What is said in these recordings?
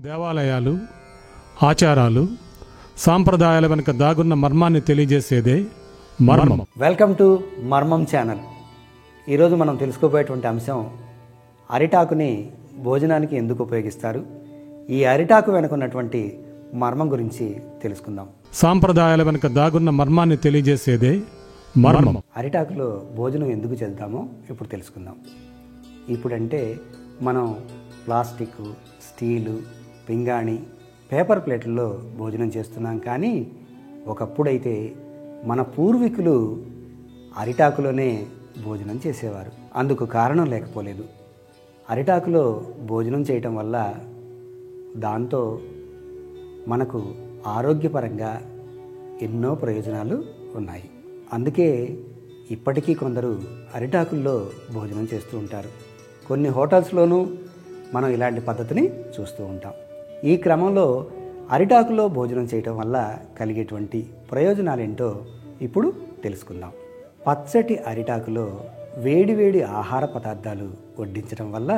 దేవాలయాలు, ఆచారాలు, సాంప్రదాయాల వెనుక దాగున్న మర్మాన్ని తెలియజేసేదే మర్మం. వెల్కమ్ టు మర్మం ఛానల్. ఈరోజు మనం తెలుసుకోబోయేటువంటి అంశం అరిటాకుని భోజనానికి ఎందుకు ఉపయోగిస్తారు, ఈ అరిటాకు వెనుక ఉన్నటువంటి మర్మం గురించి తెలుసుకుందాం. సాంప్రదాయాల వెనుక దాగున్న మర్మాన్ని తెలియజేసేదే మర్మం. అరిటాకులో భోజనం ఎందుకు చేద్దామో ఇప్పుడు తెలుసుకుందాం. ఇప్పుడంటే మనం ప్లాస్టిక్, స్టీలు, పింగాణి, పేపర్ ప్లేట్లలో భోజనం చేస్తున్నాం. కానీ ఒకప్పుడైతే మన పూర్వీకులు అరిటాకులోనే భోజనం చేసేవారు. అందుకు కారణం లేకపోలేదు. అరిటాకులో భోజనం చేయటం వల్ల దాంతో మనకు ఆరోగ్యపరంగా ఎన్నో ప్రయోజనాలు ఉన్నాయి. అందుకే ఇప్పటికీ కొందరు అరిటాకుల్లో భోజనం చేస్తూ ఉంటారు. కొన్ని హోటల్స్లోనూ మనం ఇలాంటి పద్ధతిని చూస్తూ ఉంటాం. ఈ క్రమంలో అరిటాకులో భోజనం చేయటం వల్ల కలిగేటువంటి ప్రయోజనాలేంటో ఇప్పుడు తెలుసుకుందాం. పచ్చటి అరిటాకులో వేడివేడి ఆహార పదార్థాలు వడ్డించడం వల్ల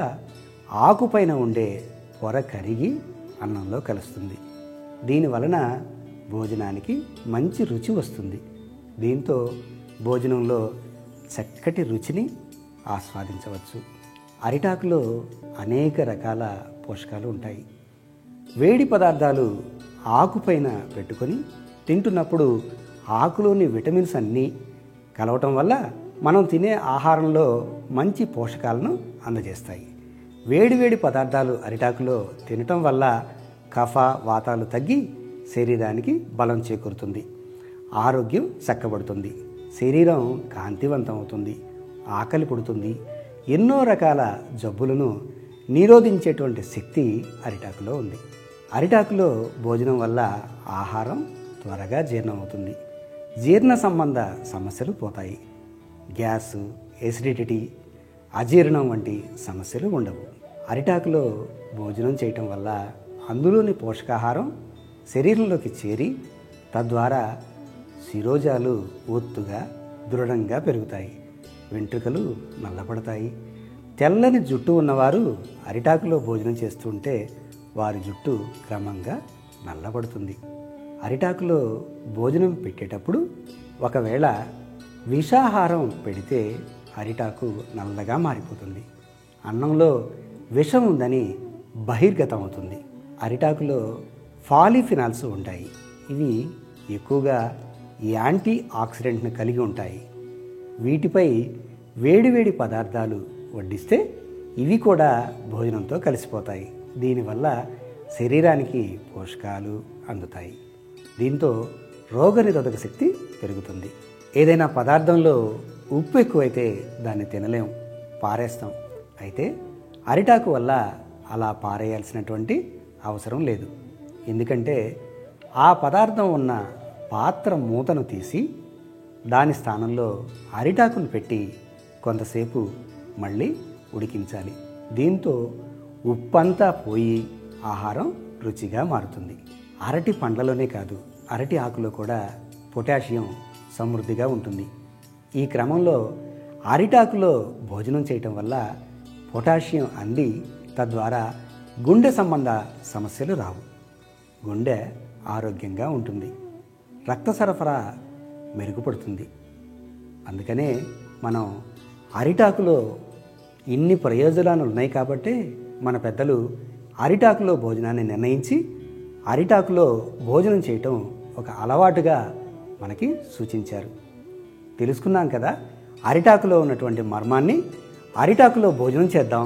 ఆకుపైన ఉండే పొర కరిగి అన్నంలో కలుస్తుంది. దీనివలన భోజనానికి మంచి రుచి వస్తుంది. దీంతో భోజనంలో చక్కటి రుచిని ఆస్వాదించవచ్చు. అరిటాకులో అనేక రకాల పోషకాలు ఉంటాయి. వేడి పదార్థాలు ఆకుపైన పెట్టుకొని తింటున్నప్పుడు ఆకులోని విటమిన్స్ అన్నీ కలవటం వల్ల మనం తినే ఆహారంలో మంచి పోషకాలను అందజేస్తాయి. వేడివేడి పదార్థాలు అరిటాకులో తినటం వల్ల కఫ, వాతాలు తగ్గి శరీరానికి బలం చేకూరుతుంది. ఆరోగ్యం చక్కబడుతుంది. శరీరం కాంతివంతం అవుతుంది. ఆకలి పుడుతుంది. ఎన్నో రకాల జబ్బులను నిరోధించేటువంటి శక్తి అరిటాకులో ఉంది. అరిటాకులో భోజనం వల్ల ఆహారం త్వరగా జీర్ణమవుతుంది. జీర్ణ సంబంధ సమస్యలు పోతాయి. గ్యాస్, ఎసిడిటీ, అజీర్ణం వంటి సమస్యలు ఉండవు. అరిటాకులో భోజనం చేయటం వల్ల అందులోని పోషకాహారం శరీరంలోకి చేరి తద్వారా శిరోజాలు ఒత్తుగా దృఢంగా పెరుగుతాయి. వెంట్రుకలు నల్లబడతాయి. తెల్లని జుట్టు ఉన్నవారు అరిటాకులో భోజనం చేస్తుంటే వారి జుట్టు క్రమంగా నల్లబడుతుంది. అరిటాకులో భోజనం పెట్టేటప్పుడు ఒకవేళ విషాహారం పెడితే అరిటాకు నల్లగా మారిపోతుంది. అన్నంలో విషం ఉందని బహిర్గతం అవుతుంది. అరిటాకులో పాలిఫినాల్స్ ఉంటాయి. ఇవి ఎక్కువగా యాంటీ ఆక్సిడెంట్ను కలిగి ఉంటాయి. వీటిపై వేడివేడి పదార్థాలు వడ్డిస్తే ఇవి కూడా భోజనంతో కలిసిపోతాయి. దీనివల్ల శరీరానికి పోషకాలు అందుతాయి. దీంతో రోగనిరోధక శక్తి పెరుగుతుంది. ఏదైనా పదార్థంలో ఉప్పు ఎక్కువైతే దాన్ని తినలేం, పారేస్తాం. అయితే అరిటాకు వల్ల అలా పారేయాల్సినటువంటి అవసరం లేదు. ఎందుకంటే ఆ పదార్థం ఉన్న పాత్ర మూతను తీసి దాని స్థానంలో అరిటాకును పెట్టి కొంతసేపు మళ్ళీ ఉడికించాలి. దీంతో ఉప్పంతా పోయి ఆహారం రుచిగా మారుతుంది. అరటి పండ్లలోనే కాదు, అరటి ఆకులో కూడా పొటాషియం సమృద్ధిగా ఉంటుంది. ఈ క్రమంలో అరిటాకులో భోజనం చేయటం వల్ల పొటాషియం అంది తద్వారా గుండె సంబంధ సమస్యలు రావు. గుండె ఆరోగ్యంగా ఉంటుంది. రక్త సరఫరా మెరుగుపడుతుంది. అందుకనే మనం అరిటాకులో ఇన్ని ప్రయోజనాలు ఉన్నాయి కాబట్టే మన పెద్దలు అరిటాకులో భోజనాన్ని నిర్ణయించి అరిటాకులో భోజనం చేయటం ఒక అలవాటుగా మనకి సూచించారు. తెలుసుకున్నాం కదా అరిటాకులో ఉన్నటువంటి మర్మాన్ని. అరిటాకులో భోజనం చేద్దాం,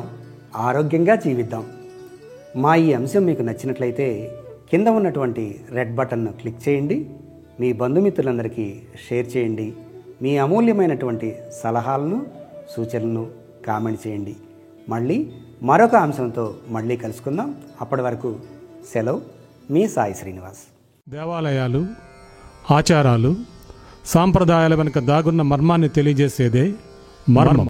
ఆరోగ్యంగా జీవిద్దాం. మా ఈ అంశం మీకు నచ్చినట్లయితే కింద ఉన్నటువంటి రెడ్ బటన్ను క్లిక్ చేయండి. మీ బంధుమిత్రులందరికీ షేర్ చేయండి. మీ అమూల్యమైనటువంటి సలహాలను, సూచనలను కామెంట్ చేయండి. మళ్ళీ మరొక అంశంతో మళ్ళీ కలుసుకుందాం. అప్పటి వరకు సెలవు. మీ సాయి శ్రీనివాస్. దేవాలయాలు, ఆచారాలు, సాంప్రదాయాల వెనుక దాగున్న మర్మాన్ని తెలియజేసేదే మర్మం.